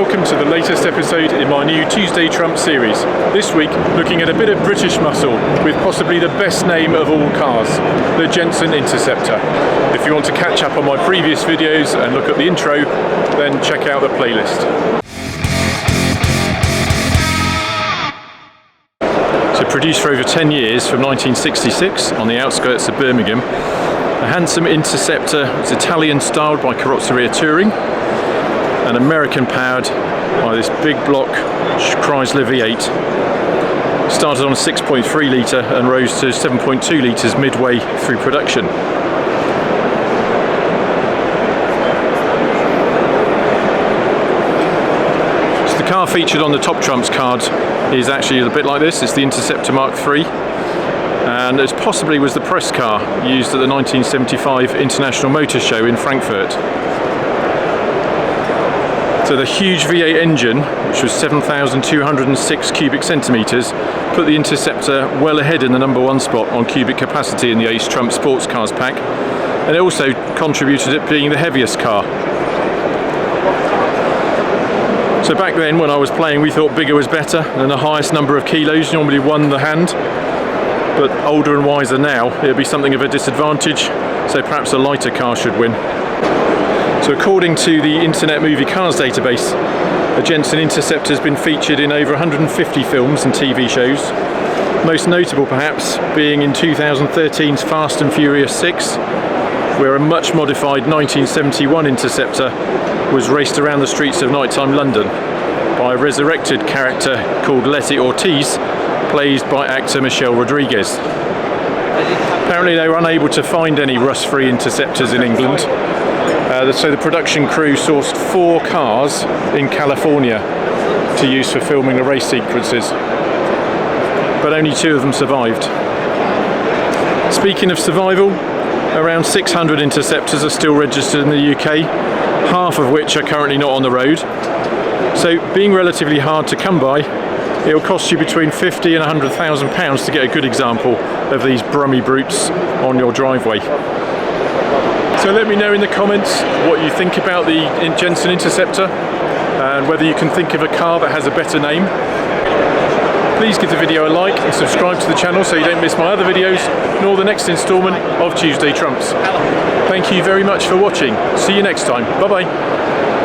welcome to the latest episode in my new Tuesday Trump series. This week, looking at a bit of British muscle with possibly the best name of all cars, the Jensen Interceptor. If you want to catch up on my previous videos and look at the intro, then check out the playlist. So produced for over 10 years from 1966 on the outskirts of Birmingham, a handsome Interceptor is Italian styled by Carrozzeria Touring and American powered by this big block Chrysler V8. Started on a 6.3 litre and rose to 7.2 litres midway through production. So the car featured on the Top Trumps card is actually a bit like this. It's the Interceptor Mark III, and it possibly was the press car used at the 1975 International Motor Show in Frankfurt. So the huge V8 engine, which was 7,206 cubic centimetres, put the Interceptor well ahead in the #1 spot on cubic capacity in the Ace Trump Sports Cars pack, and it also contributed it being the heaviest car. So back then when I was playing, we thought bigger was better, and the highest number of kilos normally won the hand. But older and wiser now, it would be something of a disadvantage, so perhaps a lighter car should win. So according to the Internet Movie Cars database, the Jensen Interceptor has been featured in over 150 films and TV shows, most notable perhaps being in 2013's Fast and Furious 6, where a much modified 1971 Interceptor was raced around the streets of nighttime London by a resurrected character called Letty Ortiz, played by actor Michelle Rodriguez. Apparently they were unable to find any rust-free Interceptors in England, so the production crew sourced 4 cars in California to use for filming the race sequences, but only 2 of them survived. Speaking of survival, around 600 Interceptors are still registered in the UK, half of which are currently not on the road. So being relatively hard to come by, it will cost you between £50,000 and £100,000 to get a good example of these brummy brutes on your driveway. So let me know in the comments what you think about the Jensen Interceptor and whether you can think of a car that has a better name. Please give the video a like and subscribe to the channel so you don't miss my other videos nor the next instalment of Tuesday Trumps. Thank you very much for watching. See you next time. Bye bye.